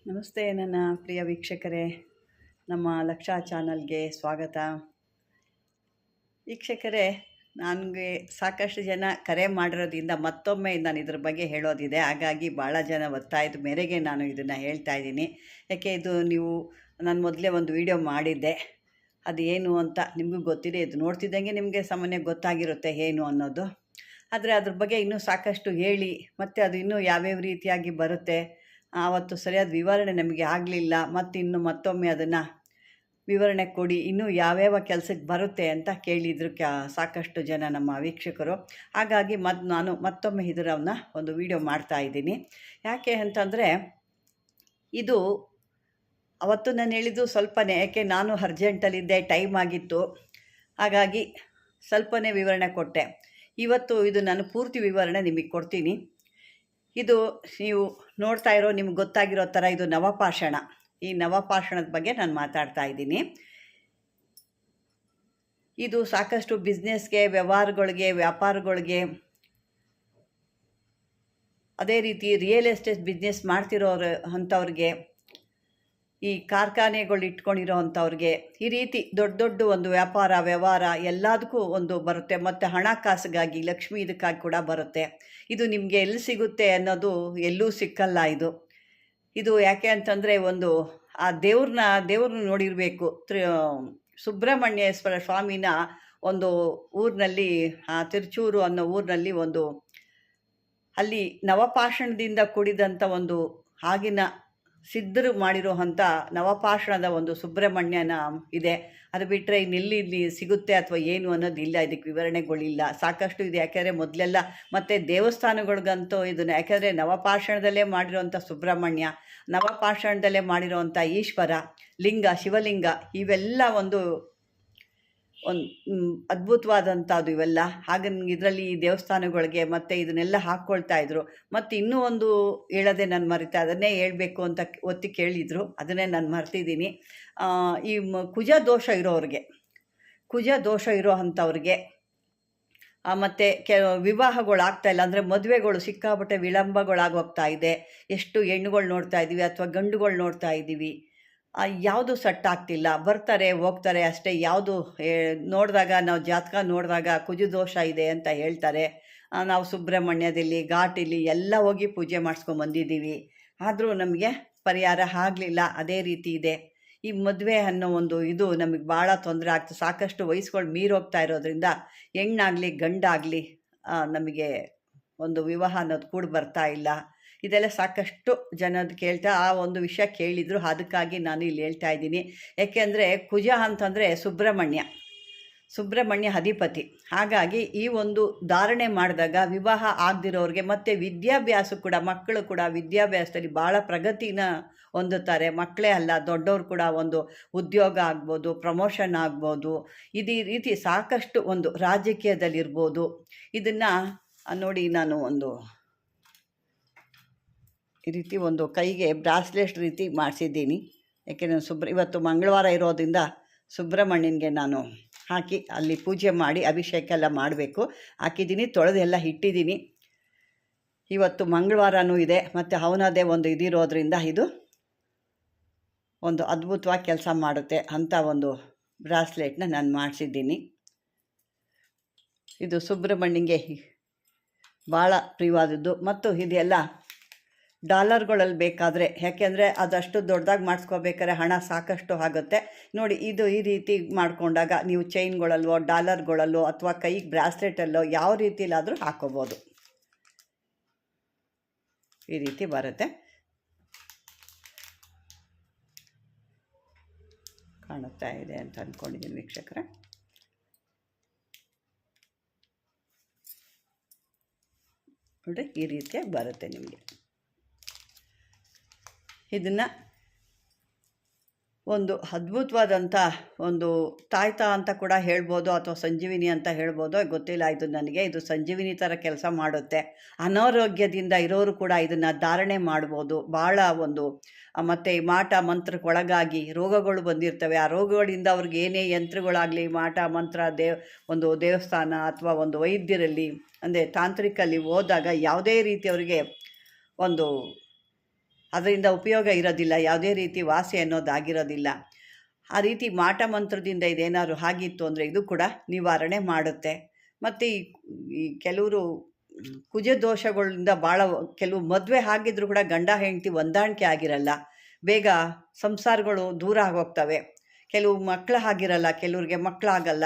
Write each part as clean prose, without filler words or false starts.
ನಮಸ್ತೆ ನನ್ನ ಪ್ರಿಯ ವೀಕ್ಷಕರೇ, ನಮ್ಮ ಲಕ್ಷ ಚಾನಲ್ಗೆ ಸ್ವಾಗತ. ವೀಕ್ಷಕರೇ, ನನಗೆ ಸಾಕಷ್ಟು ಜನ ಕರೆ ಮಾಡಿರೋದ್ರಿಂದ ಮತ್ತೊಮ್ಮೆ ನಾನು ಇದ್ರ ಬಗ್ಗೆ ಹೇಳೋದಿದೆ. ಹಾಗಾಗಿ ಭಾಳ ಜನ ಒತ್ತಾಯದ ಮೇರೆಗೆ ನಾನು ಇದನ್ನು ಹೇಳ್ತಾ ಇದ್ದೀನಿ. ಯಾಕೆ ಇದು ನಾನು ಮೊದಲೇ ಒಂದು ವಿಡಿಯೋ ಮಾಡಿದ್ದೆ, ಅದು ಏನು ಅಂತ ನಿಮಗೂ ಗೊತ್ತಿದೆ. ಇದು ನೋಡ್ತಿದ್ದಂಗೆ ನಿಮಗೆ ಸಾಮಾನ್ಯ ಗೊತ್ತಾಗಿರುತ್ತೆ ಏನು ಅನ್ನೋದು. ಆದರೆ ಅದ್ರ ಬಗ್ಗೆ ಇನ್ನೂ ಸಾಕಷ್ಟು ಹೇಳಿ ಮತ್ತು ಅದು ಇನ್ನೂ ಯಾವ್ಯಾವ ರೀತಿಯಾಗಿ ಬರುತ್ತೆ, ಆವತ್ತು ಸರಿಯಾದ ವಿವರಣೆ ನಮಗೆ ಆಗಲಿಲ್ಲ, ಮತ್ತೊಮ್ಮೆ ಅದನ್ನು ವಿವರಣೆ ಕೊಡಿ, ಇನ್ನೂ ಯಾವ್ಯಾವ ಕೆಲಸಕ್ಕೆ ಬರುತ್ತೆ ಅಂತ ಕೇಳಿದ್ರು ಸಾಕಷ್ಟು ಜನ ನಮ್ಮ ವೀಕ್ಷಕರು. ಹಾಗಾಗಿ ನಾನು ಮತ್ತೊಮ್ಮೆ ಇದರನ್ನು ಒಂದು ವಿಡಿಯೋ ಮಾಡ್ತಾಯಿದ್ದೀನಿ. ಯಾಕೆ ಅಂತಂದರೆ ಇದು ಅವತ್ತು ನಾನು ಹೇಳಿದ್ದು ಸ್ವಲ್ಪನೇ, ಯಾಕೆ ನಾನು ಅರ್ಜೆಂಟಲ್ಲಿದ್ದೆ, ಟೈಮ್ ಆಗಿತ್ತು, ಹಾಗಾಗಿ ಸ್ವಲ್ಪನೇ ವಿವರಣೆ ಕೊಟ್ಟೆ. ಇವತ್ತು ಇದು ನಾನು ಪೂರ್ತಿ ವಿವರಣೆ ನಿಮಗೆ ಕೊಡ್ತೀನಿ. ಇದು ನೀವು ನೋಡ್ತಾ ಇರೋ ನಿಮ್ಗೆ ಗೊತ್ತಾಗಿರೋ ಥರ ಇದು ನವಪಾಷಾಣ. ಈ ನವಪಾಷಾಣದ ಬಗ್ಗೆ ನಾನು ಮಾತಾಡ್ತಾ ಇದ್ದೀನಿ. ಇದು ಸಾಕಷ್ಟು ಬಿಸ್ನೆಸ್ಗೆ, ವ್ಯಾಪಾರಗಳಿಗೆ, ಅದೇ ರೀತಿ ರಿಯಲ್ ಎಸ್ಟೇಟ್ ಬಿಸ್ನೆಸ್ ಮಾಡ್ತಿರೋರು ಅಂಥವ್ರಿಗೆ, ಈ ಕಾರ್ಖಾನೆಗಳು ಇಟ್ಕೊಂಡಿರೋ ಅಂಥವ್ರಿಗೆ, ಈ ರೀತಿ ದೊಡ್ಡ ಒಂದು ವ್ಯವಹಾರ ಎಲ್ಲದಕ್ಕೂ ಒಂದು ಬರುತ್ತೆ. ಮತ್ತು ಹಣಕಾಸಿಗಾಗಿ, ಲಕ್ಷ್ಮಿ ಇದಕ್ಕಾಗಿ ಕೂಡ ಬರುತ್ತೆ. ಇದು ನಿಮಗೆ ಎಲ್ಲಿ ಸಿಗುತ್ತೆ ಅನ್ನೋದು ಎಲ್ಲೂ ಸಿಕ್ಕಲ್ಲ. ಇದು ಯಾಕೆ ಅಂತಂದರೆ, ಒಂದು ಆ ದೇವ್ರನ್ನ ನೋಡಿರಬೇಕು. ಸುಬ್ರಹ್ಮಣ್ಯೇಶ್ವರ ಸ್ವಾಮಿನ ಒಂದು ಊರಿನಲ್ಲಿ, ತಿರುಚೂರು ಅನ್ನೋ ಊರಿನಲ್ಲಿ ಅಲ್ಲಿ ನವಪಾಷಾಣದಿಂದ ಕೂಡಿದಂಥ ಒಂದು ಆಗಿನ ಸಿದ್ಧರು ಮಾಡಿರೋ ಅಂಥ ನವಪಾಷಾಣದ ಒಂದು ಸುಬ್ರಹ್ಮಣ್ಯನ ಇದೆ. ಅದು ಬಿಟ್ಟರೆ ಇಲ್ಲಿ ಸಿಗುತ್ತೆ ಅಥವಾ ಏನು ಅನ್ನೋದಿಲ್ಲ, ಇದಕ್ಕೆ ವಿವರಣೆಗಳಿಲ್ಲ. ಸಾಕಷ್ಟು ಇದೆ. ಯಾಕೆಂದರೆ ಮೊದಲೆಲ್ಲ ಮತ್ತು ದೇವಸ್ಥಾನಗಳಿಗಂತೂ ಇದನ್ನು, ಯಾಕೆಂದರೆ ನವಪಾಷಾಣದಲ್ಲೇ ಮಾಡಿರೋವಂಥ ಸುಬ್ರಹ್ಮಣ್ಯ, ನವಪಾಷಾಣದಲ್ಲೇ ಮಾಡಿರೋವಂಥ ಈಶ್ವರ ಲಿಂಗ, ಶಿವಲಿಂಗ, ಇವೆಲ್ಲ ಒಂದು ಅದ್ಭುತವಾದಂಥದ್ದು ಇವೆಲ್ಲ. ಹಾಗೆ ಇದರಲ್ಲಿ ಈ ದೇವಸ್ಥಾನಗಳಿಗೆ ಮತ್ತು ಇದನ್ನೆಲ್ಲ ಹಾಕ್ಕೊಳ್ತಾಯಿದ್ರು. ಮತ್ತು ಇನ್ನೂ ಒಂದು ಹೇಳೋದೆ ನಾನು ಮರಿತೆ, ಅದನ್ನೇ ಹೇಳಬೇಕು ಅಂತ ಒತ್ತಿ ಕೇಳಿದರು, ಅದನ್ನೇ ನಾನು ಮರ್ತಿದ್ದೀನಿ. ಈ ಕುಜ ದೋಷ ಇರೋ ಅಂಥವ್ರಿಗೆ ಮತ್ತು ವಿವಾಹಗಳಾಗ್ತಾಯಿಲ್ಲ, ಅಂದರೆ ಮದುವೆಗಳು ಸಿಕ್ಕಾಪಟ್ಟೆ ವಿಳಂಬಗಳಾಗೋಗ್ತಾ ಇದೆ. ಎಷ್ಟು ಹೆಣ್ಣುಗಳು ನೋಡ್ತಾ ಇದ್ದೀವಿ ಅಥವಾ ಗಂಡುಗಳು ನೋಡ್ತಾ ಇದ್ದೀವಿ, ಯಾವುದು ಸೆಟ್ ಆಗ್ತಿಲ್ಲ, ಬರ್ತಾರೆ ಹೋಗ್ತಾರೆ ಅಷ್ಟೇ. ಯಾವುದು ನೋಡಿದಾಗ, ನಾವು ಜಾತಕ ನೋಡಿದಾಗ ಕುಜದೋಷ ಇದೆ ಅಂತ ಹೇಳ್ತಾರೆ. ನಾವು ಸುಬ್ರಹ್ಮಣ್ಯದಲ್ಲಿ, ಘಾಟಿಲಿ ಎಲ್ಲ ಹೋಗಿ ಪೂಜೆ ಮಾಡಿಸ್ಕೊಂಬಂದಿದ್ದೀವಿ, ಆದರೂ ನಮಗೆ ಪರಿಹಾರ ಆಗಲಿಲ್ಲ. ಅದೇ ರೀತಿ ಇದೆ ಈ ಮದುವೆ ಅನ್ನೋ ಒಂದು ಇದು ನಮಗೆ ಭಾಳ ತೊಂದರೆ ಆಗ್ತದೆ. ಸಾಕಷ್ಟು ವಯಸ್ಸುಗಳು ಮೀರೋಗ್ತಾ ಇರೋದ್ರಿಂದ ಹೆಣ್ಣಾಗಲಿ ಗಂಡಾಗಲಿ ನಮಗೆ ಒಂದು ವಿವಾಹ ಅನ್ನೋದು ಕೂಡ ಬರ್ತಾ ಇಲ್ಲ. ಇದೆಲ್ಲ ಸಾಕಷ್ಟು ಜನದ ಕೇಳ್ತಾ ಆ ಒಂದು ವಿಷಯ ಕೇಳಿದರು. ಅದಕ್ಕಾಗಿ ನಾನು ಇಲ್ಲಿ ಹೇಳ್ತಾ ಇದ್ದೀನಿ. ಏಕೆಂದರೆ ಕುಜ ಅಂತಂದರೆ ಸುಬ್ರಹ್ಮಣ್ಯ ಅಧಿಪತಿ. ಹಾಗಾಗಿ ಈ ಒಂದು ಧಾರಣೆ ಮಾಡಿದಾಗ ವಿವಾಹ ಆಗದಿರೋರಿಗೆ ಮತ್ತು ವಿದ್ಯಾಭ್ಯಾಸ ಕೂಡ, ಮಕ್ಕಳು ಕೂಡ ವಿದ್ಯಾಭ್ಯಾಸದಲ್ಲಿ ಭಾಳ ಪ್ರಗತಿನ ಹೊಂದುತ್ತಾರೆ. ಮಕ್ಕಳೇ ಅಲ್ಲ, ದೊಡ್ಡವರು ಕೂಡ ಒಂದು ಉದ್ಯೋಗ ಆಗ್ಬೋದು, ಪ್ರಮೋಷನ್ ಆಗ್ಬೋದು, ಇದೇ ರೀತಿ ಸಾಕಷ್ಟು ಒಂದು ರಾಜಕೀಯದಲ್ಲಿರ್ಬೋದು. ಇದನ್ನು ನೋಡಿ, ನಾನು ಈ ರೀತಿ ಒಂದು ಕೈಗೆ ಬ್ರಾಸ್ಲೆಟ್ ರೀತಿ ಮಾಡಿಸಿದ್ದೀನಿ. ಯಾಕೆಂದರೆ ಇವತ್ತು ಮಂಗಳವಾರ ಇರೋದ್ರಿಂದ ಸುಬ್ರಹ್ಮಣ್ಯನಿಗೆ ನಾನು ಹಾಕಿ ಅಲ್ಲಿ ಪೂಜೆ ಮಾಡಿ ಅಭಿಷೇಕ ಎಲ್ಲ ಮಾಡಬೇಕು. ಹಾಕಿದ್ದೀನಿ, ತೊಳೆದೆಲ್ಲ ಇಟ್ಟಿದ್ದೀನಿ. ಇವತ್ತು ಮಂಗಳವಾರನೂ ಇದೆ ಮತ್ತು ಅವನದೇ ಒಂದು ಇದಿರೋದ್ರಿಂದ ಇದು ಒಂದು ಅದ್ಭುತವಾಗಿ ಕೆಲಸ ಮಾಡುತ್ತೆ ಅಂತ ಒಂದು ಬ್ರಾಸ್ಲೆಟ್ನ ನಾನು ಮಾಡಿಸಿದ್ದೀನಿ. ಇದು ಸುಬ್ರಹ್ಮಣ್ಯನಿಗೆ ಭಾಳ ಪ್ರಿಯವಾದದ್ದು. ಮತ್ತು ಇದೆಲ್ಲ ಡಾಲರ್ಗಳಲ್ಲಿ ಬೇಕಾದರೆ, ಯಾಕೆಂದರೆ ಅದಷ್ಟು ದೊಡ್ಡದಾಗಿ ಮಾಡಿಸ್ಕೋಬೇಕಾದ್ರೆ ಹಣ ಸಾಕಷ್ಟು ಆಗುತ್ತೆ. ನೋಡಿ, ಇದು ಈ ರೀತಿ ಮಾಡಿಕೊಂಡಾಗ ನೀವು ಚೈನ್ಗಳಲ್ಲೋ, ಡಾಲರ್ಗಳಲ್ಲೋ ಅಥವಾ ಕೈಗೆ ಬ್ರಾಸ್ಲೆಟಲ್ಲೋ ಯಾವ ರೀತಿಲಾದರೂ ಹಾಕೋಬೋದು. ಈ ರೀತಿ ಬರುತ್ತೆ. ಕಾಣುತ್ತಾ ಇದೆ ಅಂತ ಅಂದ್ಕೊಂಡಿದ್ದೀನಿ ವೀಕ್ಷಕರೇ. ನೋಡಿ, ಈ ರೀತಿಯಾಗಿ ಬರುತ್ತೆ ನಿಮಗೆ. ಇದನ್ನು ಒಂದು ಅದ್ಭುತವಾದಂಥ ಒಂದು ತಾಯ್ತ ಅಂತ ಕೂಡ ಹೇಳ್ಬೋದು, ಅಥವಾ ಸಂಜೀವಿನಿ ಅಂತ ಹೇಳ್ಬೋದು, ಗೊತ್ತಿಲ್ಲ ಇದು ನನಗೆ. ಇದು ಸಂಜೀವಿನಿ ಥರ ಕೆಲಸ ಮಾಡುತ್ತೆ. ಅನಾರೋಗ್ಯದಿಂದ ಇರೋರು ಕೂಡ ಇದನ್ನು ಧಾರಣೆ ಮಾಡ್ಬೋದು. ಭಾಳ ಒಂದು ಮತ್ತು ಈ ಮಾಟ ಮಂತ್ರಕ್ಕೆ ಒಳಗಾಗಿ ರೋಗಗಳು ಬಂದಿರ್ತವೆ. ಆ ರೋಗಗಳಿಂದ ಅವ್ರಿಗೆ ಏನೇ ಯಂತ್ರಗಳಾಗಲಿ, ಮಾಟ ಮಂತ್ರ, ಒಂದು ದೇವಸ್ಥಾನ ಅಥವಾ ಒಂದು ವೈದ್ಯರಲ್ಲಿ, ಅಂದರೆ ತಾಂತ್ರಿಕಲ್ಲಿ ಹೋದಾಗ ಯಾವುದೇ ರೀತಿ ಅವರಿಗೆ ಒಂದು ಅದರಿಂದ ಉಪಯೋಗ ಇರೋದಿಲ್ಲ, ಯಾವುದೇ ರೀತಿ ವಾಸಿ ಅನ್ನೋದಾಗಿರೋದಿಲ್ಲ. ಆ ರೀತಿ ಮಾಟ ಮಂತ್ರದಿಂದ ಇದೇನಾದ್ರು ಆಗಿತ್ತು ಅಂದರೆ ಇದು ಕೂಡ ನಿವಾರಣೆ ಮಾಡುತ್ತೆ. ಮತ್ತು ಈ ಕೆಲವರು ಕುಜ ದೋಷಗಳಿಂದ ಭಾಳ ಕೆಲವು ಮದುವೆ ಆಗಿದ್ರು ಕೂಡ ಗಂಡ ಹೆಂಡತಿ ಹೊಂದಾಣಿಕೆ ಆಗಿರಲ್ಲ, ಬೇಗ ಸಂಸಾರಗಳು ದೂರ ಆಗೋಗ್ತವೆ. ಕೆಲವು ಮಕ್ಕಳು ಆಗಿರಲ್ಲ, ಕೆಲವ್ರಿಗೆ ಮಕ್ಕಳಾಗಲ್ಲ.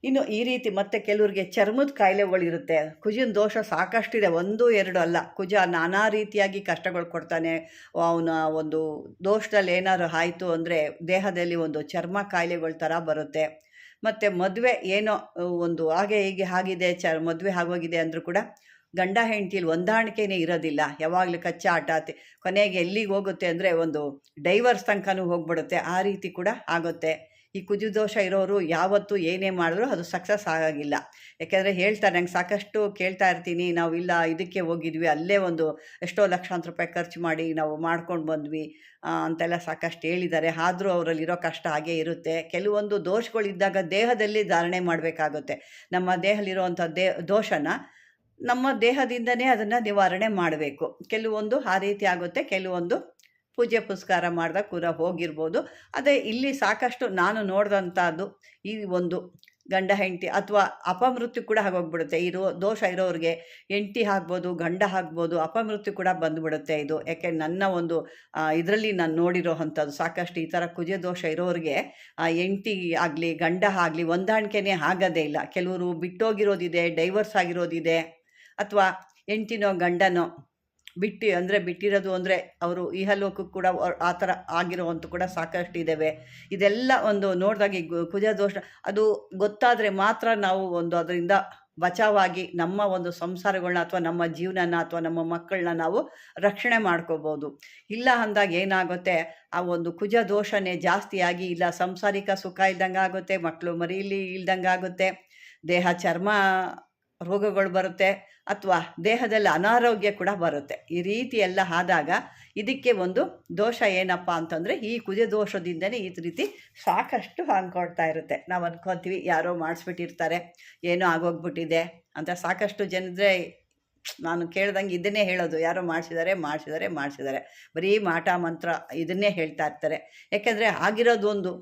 ಇನ್ನು ಈ ರೀತಿ ಮತ್ತು ಕೆಲವ್ರಿಗೆ ಚರ್ಮದ ಕಾಯಿಲೆಗಳಿರುತ್ತೆ. ಕುಜನ ದೋಷ ಸಾಕಷ್ಟಿದೆ, 1 2 ಅಲ್ಲ. ಕುಜ ನಾನಾ ರೀತಿಯಾಗಿ ಕಷ್ಟಗಳು ಕೊಡ್ತಾನೆ. ಅವನ ಒಂದು ದೋಷದಲ್ಲಿ ಏನಾದ್ರು ಆಯಿತು ಅಂದರೆ ದೇಹದಲ್ಲಿ ಒಂದು ಚರ್ಮ ಕಾಯಿಲೆಗಳ ಥರ ಬರುತ್ತೆ. ಮತ್ತು ಮದುವೆ ಏನೋ ಒಂದು ಹಾಗೆ ಹೀಗೆ ಆಗಿದೆ, ಮದುವೆ ಆಗೋಗಿದೆ ಅಂದರೂ ಕೂಡ ಗಂಡ ಹೆಂಡತಿಲಿ ಹೊಂದಾಣಿಕೆನೇ ಇರೋದಿಲ್ಲ, ಯಾವಾಗಲೂ ಕಚ್ಚಾಟ. ಕೊನೆಗೆ ಎಲ್ಲಿಗೆ ಹೋಗುತ್ತೆ ಅಂದರೆ ಒಂದು ಡೈವರ್ಸ್ ತನಕನೂ ಹೋಗ್ಬಿಡುತ್ತೆ. ಆ ರೀತಿ ಕೂಡ ಆಗುತ್ತೆ. ಈ ಕುಜದೋಷ ಇರೋರು ಯಾವತ್ತೂ ಏನೇ ಮಾಡಿದ್ರು ಅದು ಸಕ್ಸಸ್ ಆಗೋಗಿಲ್ಲ. ಯಾಕೆಂದರೆ ಹೇಳ್ತಾರೆ, ನಂಗೆ ಸಾಕಷ್ಟು ಕೇಳ್ತಾ ಇರ್ತೀನಿ, ನಾವು ಇಲ್ಲ ಇದಕ್ಕೆ ಹೋಗಿದ್ವಿ, ಅಲ್ಲೇ ಒಂದು ಎಷ್ಟೋ ಲಕ್ಷಾಂತರ ರೂಪಾಯಿ ಖರ್ಚು ಮಾಡಿ ನಾವು ಮಾಡ್ಕೊಂಡು ಬಂದ್ವಿ ಅಂತೆಲ್ಲ ಸಾಕಷ್ಟು ಹೇಳಿದ್ದಾರೆ. ಆದರೂ ಅವರಲ್ಲಿರೋ ಕಷ್ಟ ಹಾಗೇ ಇರುತ್ತೆ. ಕೆಲವೊಂದು ದೋಷಗಳಿದ್ದಾಗ ದೇಹದಲ್ಲಿ ಧಾರಣೆ ಮಾಡಬೇಕಾಗುತ್ತೆ. ನಮ್ಮ ದೇಹದಲ್ಲಿರುವಂಥ ದೋಷನ ನಮ್ಮ ದೇಹದಿಂದನೇ ಅದನ್ನು ನಿವಾರಣೆ ಮಾಡಬೇಕು. ಕೆಲವೊಂದು ಆ ರೀತಿ ಆಗುತ್ತೆ, ಕೆಲವೊಂದು ಪೂಜೆ ಪುಸ್ಕಾರ ಮಾಡಿದಾಗ ಕೂಡ ಹೋಗಿರ್ಬೋದು. ಅದೇ ಇಲ್ಲಿ ಸಾಕಷ್ಟು ನಾನು ನೋಡಿದಂಥದ್ದು ಈ ಒಂದು ಗಂಡ ಹೆಂಡತಿ ಅಥವಾ ಅಪಮೃತ್ಯು ಕೂಡ ಆಗೋಗ್ಬಿಡುತ್ತೆ. ದೋಷ ಇರೋರಿಗೆ ಹೆಂಡತಿ ಆಗ್ಬೋದು, ಗಂಡ ಆಗ್ಬೋದು, ಅಪಮೃತ್ಯು ಕೂಡ ಬಂದುಬಿಡುತ್ತೆ ಇದು. ಯಾಕೆ ನನ್ನ ಒಂದು ಇದರಲ್ಲಿ ನಾನು ನೋಡಿರೋ ಅಂಥದ್ದು ಸಾಕಷ್ಟು ಈ ಥರ ಕುಜ ದೋಷ ಇರೋರಿಗೆ ಹೆಂಡತಿ ಆಗಲಿ ಗಂಡ ಆಗಲಿ ಹೊಂದಾಣಿಕೆನೇ ಆಗೋದೇ ಇಲ್ಲ. ಕೆಲವರು ಬಿಟ್ಟೋಗಿರೋದಿದೆ, ಡೈವರ್ಸ್ ಆಗಿರೋದಿದೆ, ಅಥವಾ ಹೆಂಡ್ತಿನೋ ಗಂಡನೋ ಬಿಟ್ಟಿರೋದು ಅಂದರೆ ಅವರು ಇಹಲೋಕಕ್ಕೆ ಕೂಡ ಆ ಥರ ಆಗಿರೋವಂಥ ಕೂಡ ಸಾಕಷ್ಟು ಇದ್ದಾವೆ. ಇದೆಲ್ಲ ಒಂದು ನೋಡಿದಾಗ ಈ ಕುಜ ದೋಷ ಅದು ಗೊತ್ತಾದರೆ ಮಾತ್ರ ನಾವು ಒಂದು ಅದರಿಂದ ಬಚಾವಾಗಿ ನಮ್ಮ ಒಂದು ಸಂಸಾರಗಳನ್ನ ಅಥವಾ ನಮ್ಮ ಜೀವನನ ಅಥವಾ ನಮ್ಮ ಮಕ್ಕಳನ್ನ ನಾವು ರಕ್ಷಣೆ ಮಾಡ್ಕೋಬೋದು. ಇಲ್ಲ ಅಂದಾಗ ಏನಾಗುತ್ತೆ, ಆ ಒಂದು ಕುಜ ದೋಷನೇ ಜಾಸ್ತಿಯಾಗಿ ಇಲ್ಲ ಸಂಸಾರಿಕ ಸುಖ ಇಲ್ದಂಗೆ ಆಗುತ್ತೆ, ಮಕ್ಕಳು ಮರಿಲಿ ಇಲ್ದಂಗೆ ಆಗುತ್ತೆ, ದೇಹ ಚರ್ಮ ರೋಗಗಳು ಬರುತ್ತೆ, ಅಥವಾ ದೇಹದಲ್ಲಿ ಅನಾರೋಗ್ಯ ಕೂಡ ಬರುತ್ತೆ. ಈ ರೀತಿ ಎಲ್ಲ ಆದಾಗ ಇದಕ್ಕೆ ಒಂದು ದೋಷ ಏನಪ್ಪ ಅಂತಂದರೆ ಈ ಕುಜ ದೋಷದಿಂದನೇ ಈ ರೀತಿ ಸಾಕಷ್ಟು ಹಾಂಕೊಡ್ತಾ ಇರುತ್ತೆ. ನಾವು ಅಂದ್ಕೊತೀವಿ ಯಾರೋ ಮಾಡಿಸ್ಬಿಟ್ಟಿರ್ತಾರೆ, ಏನೋ ಆಗೋಗ್ಬಿಟ್ಟಿದೆ ಅಂತ. ಸಾಕಷ್ಟು ಜನದ್ರೆ ನಾನು ಕೇಳ್ದಂಗೆ ಇದನ್ನೇ ಹೇಳೋದು, ಯಾರೋ ಮಾಡಿಸಿದ್ದಾರೆ, ಬರೀ ಮಾಟ ಮಂತ್ರ ಇದನ್ನೇ ಹೇಳ್ತಾ ಇರ್ತಾರೆ. ಯಾಕೆಂದರೆ ಆಗಿರೋದೊಂದು,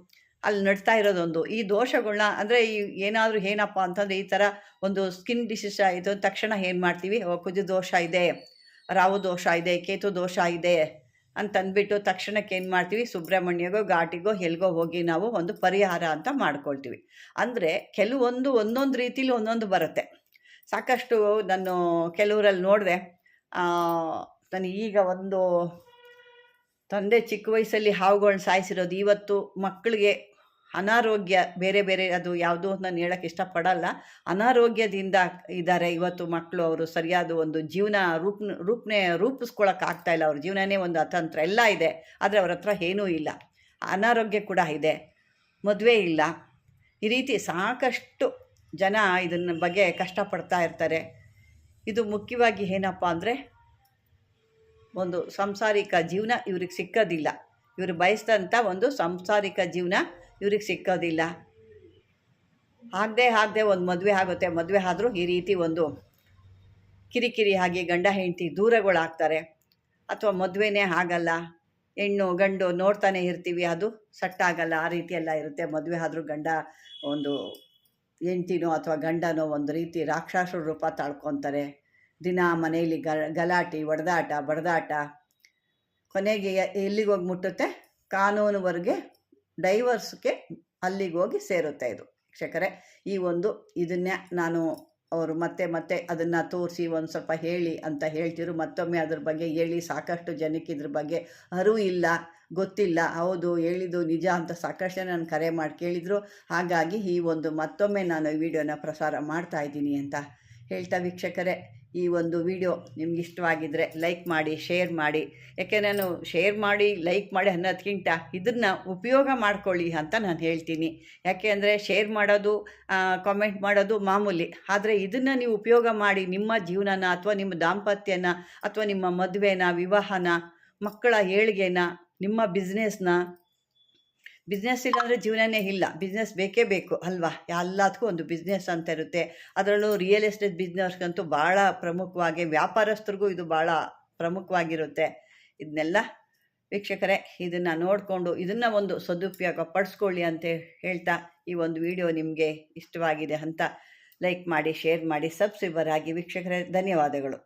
ಅಲ್ಲಿ ನಡ್ತಾ ಇರೋದೊಂದು. ಈ ದೋಷಗಳನ್ನ ಅಂದರೆ ಈ ಏನಾದರೂ ಏನಪ್ಪ ಅಂತಂದರೆ ಈ ಥರ ಒಂದು ಸ್ಕಿನ್ ಡಿಸೀಸ್ ಆಯಿತು ತಕ್ಷಣ ಏನು ಮಾಡ್ತೀವಿ, ಕುಜ ದೋಷ ಇದೆ, ರಾಹು ದೋಷ ಇದೆ, ಕೇತು ದೋಷ ಇದೆ ಅಂತಂದ್ಬಿಟ್ಟು ತಕ್ಷಣಕ್ಕೆ ಏನು ಮಾಡ್ತೀವಿ, ಸುಬ್ರಹ್ಮಣ್ಯಗೋ ಘಾಟಿಗೋ ಎಲ್ಗೋ ಹೋಗಿ ನಾವು ಒಂದು ಪರಿಹಾರ ಅಂತ ಮಾಡ್ಕೊಳ್ತೀವಿ. ಅಂದರೆ ಕೆಲವೊಂದು ಒಂದೊಂದು ರೀತಿಲಿ ಒಂದೊಂದು ಬರುತ್ತೆ. ಸಾಕಷ್ಟು ನಾನು ಕೆಲವರಲ್ಲಿ ನೋಡಿದೆ. ನಾನು ಈಗ ಒಂದು ತಂದೆ ಚಿಕ್ಕ ವಯಸ್ಸಲ್ಲಿ ಹಾವುಗಳನ್ನ ಸಾಯಿಸಿರೋದು, ಇವತ್ತು ಮಕ್ಕಳಿಗೆ ಅನಾರೋಗ್ಯ ಬೇರೆ ಬೇರೆ, ಅದು ಯಾವುದು ನಾನು ಹೇಳೋಕ್ಕೆ ಇಷ್ಟಪಡಲ್ಲ, ಅನಾರೋಗ್ಯದಿಂದ ಇದ್ದಾರೆ ಇವತ್ತು ಮಕ್ಕಳು. ಅವರು ಸರಿಯಾದ ಒಂದು ಜೀವನ ರೂಪಿಸ್ಕೊಳ್ಳೋಕ್ಕಾಗ್ತಾಯಿಲ್ಲ. ಅವ್ರ ಜೀವನನೇ ಒಂದು ಅತಂತ್ರ, ಎಲ್ಲ ಇದೆ ಆದರೆ ಅವ್ರ ಹತ್ರ ಏನೂ ಇಲ್ಲ, ಅನಾರೋಗ್ಯ ಕೂಡ ಇದೆ, ಮದುವೆ ಇಲ್ಲ. ಈ ರೀತಿ ಸಾಕಷ್ಟು ಜನ ಇದನ್ನ ಬಗ್ಗೆ ಕಷ್ಟಪಡ್ತಾ ಇರ್ತಾರೆ. ಇದು ಮುಖ್ಯವಾಗಿ ಏನಪ್ಪ ಅಂದರೆ ಒಂದು ಸಾಂಸಾರಿಕ ಜೀವನ ಇವ್ರಿಗೆ ಸಿಕ್ಕೋದಿಲ್ಲ, ಇವರು ಬಯಸಿದಂಥ ಒಂದು ಸಾಂಸಾರಿಕ ಜೀವನ ಇವ್ರಿಗೆ ಸಿಕ್ಕೋದಿಲ್ಲ. ಆಗದೆ ಒಂದು ಮದುವೆ ಆಗುತ್ತೆ, ಮದುವೆ ಆದರೂ ಈ ರೀತಿ ಒಂದು ಕಿರಿಕಿರಿ ಆಗಿ ಗಂಡ ಹೆಂಡತಿ ದೂರಗಳಾಗ್ತಾರೆ, ಅಥವಾ ಮದುವೆನೇ ಆಗಲ್ಲ, ಹೆಣ್ಣು ಗಂಡು ನೋಡ್ತಾನೆ ಇರ್ತೀವಿ, ಅದು ಸಟ್ಟಾಗಲ್ಲ, ಆ ರೀತಿಯೆಲ್ಲ ಇರುತ್ತೆ. ಮದುವೆ ಆದರೂ ಗಂಡ ಒಂದು ಹೆಂಡ್ತಿನೋ ಅಥವಾ ಗಂಡನೋ ಒಂದು ರೀತಿ ರಾಕ್ಷಸರ ರೂಪ ತಾಳ್ಕೊತಾರೆ. ದಿನ ಮನೆಯಲ್ಲಿ ಗಲಾಟೆ, ಹೊಡೆದಾಟ, ಬಡದಾಟ, ಕೊನೆಗೆ ಎಲ್ಲಿಗೆ ಹೋಗಿ ಮುಟ್ಟುತ್ತೆ, ಕಾನೂನುವರೆಗೆ ಡೈವರ್ಸ್ಗೆ ಅಲ್ಲಿಗೆ ಹೋಗಿ ಸೇರುತ್ತೆ. ಇದು ವೀಕ್ಷಕರೇ, ಈ ಒಂದು ಇದನ್ನೇ ನಾನು ಅವರು ಮತ್ತೆ ಅದನ್ನು ತೋರಿಸಿ ಒಂದು ಸ್ವಲ್ಪ ಹೇಳಿ ಅಂತ ಹೇಳ್ತಿದ್ರು. ಮತ್ತೊಮ್ಮೆ ಅದ್ರ ಬಗ್ಗೆ ಹೇಳಿ ಸಾಕಷ್ಟು ಜನಕ್ಕೆ ಇದ್ರ ಬಗ್ಗೆ ಅರಿವು ಇಲ್ಲ, ಗೊತ್ತಿಲ್ಲ. ಹೌದು ಹೇಳಿದ್ದು ನಿಜ ಅಂತ ಸಾಕಷ್ಟು ಜನ ನಾನು ಕರೆ ಮಾಡಿ ಕೇಳಿದರು. ಹಾಗಾಗಿ ಈ ಒಂದು ಮತ್ತೊಮ್ಮೆ ನಾನು ಈ ವಿಡಿಯೋನ ಪ್ರಸಾರ ಮಾಡ್ತಾಯಿದ್ದೀನಿ ಅಂತ ಹೇಳ್ತಾ, ವೀಕ್ಷಕರೇ ಈ ಒಂದು ವಿಡಿಯೋ ನಿಮ್ಗೆ ಇಷ್ಟವಾಗಿದ್ದರೆ ಲೈಕ್ ಮಾಡಿ, ಶೇರ್ ಮಾಡಿ. ಯಾಕೆ ನಾನು ಶೇರ್ ಮಾಡಿ ಲೈಕ್ ಮಾಡಿ ಅನ್ನೋದಕ್ಕಿಂತ ಇದನ್ನು ಉಪಯೋಗ ಮಾಡ್ಕೊಳ್ಳಿ ಅಂತ ನಾನು ಹೇಳ್ತೀನಿ. ಯಾಕೆ ಅಂದರೆ ಶೇರ್ ಮಾಡೋದು, ಕಾಮೆಂಟ್ ಮಾಡೋದು ಮಾಮೂಲಿ, ಆದರೆ ಇದನ್ನು ನೀವು ಉಪಯೋಗ ಮಾಡಿ ನಿಮ್ಮ ಜೀವನನ ಅಥವಾ ನಿಮ್ಮ ದಾಂಪತ್ಯನ ಅಥವಾ ನಿಮ್ಮ ಮದುವೆನ, ವಿವಾಹನ, ಮಕ್ಕಳ ಏಳಿಗೆನ, ನಿಮ್ಮ ಬಿಸ್ನೆಸ್ ಇಲ್ಲಾಂದರೆ ಜೀವನನೇ ಇಲ್ಲ. ಬಿಸ್ನೆಸ್ ಬೇಕೇ ಬೇಕು ಅಲ್ವಾ, ಎಲ್ಲದಕ್ಕೂ ಒಂದು ಬಿಸ್ನೆಸ್ ಅಂತ ಇರುತ್ತೆ. ಅದರಲ್ಲೂ ರಿಯಲ್ ಎಸ್ಟೇಟ್ ಬಿಸ್ನೆಸ್ಗಂತೂ ಭಾಳ ಪ್ರಮುಖವಾಗಿ, ವ್ಯಾಪಾರಸ್ಥರಿಗೂ ಇದು ಭಾಳ ಪ್ರಮುಖವಾಗಿರುತ್ತೆ. ಇದನ್ನೆಲ್ಲ ವೀಕ್ಷಕರೇ ಇದನ್ನು ನೋಡಿಕೊಂಡು ಇದನ್ನು ಒಂದು ಸದುಪಯೋಗ ಪಡಿಸ್ಕೊಳ್ಳಿ ಅಂತ ಹೇಳ್ತಾ ಈ ಒಂದು ವಿಡಿಯೋ ನಿಮಗೆ ಇಷ್ಟವಾಗಿದೆ ಅಂತ ಲೈಕ್ ಮಾಡಿ, ಶೇರ್ ಮಾಡಿ, ಸಬ್ಸ್ಕ್ರೈಬರ್ ಆಗಿ. ವೀಕ್ಷಕರೇ ಧನ್ಯವಾದಗಳು.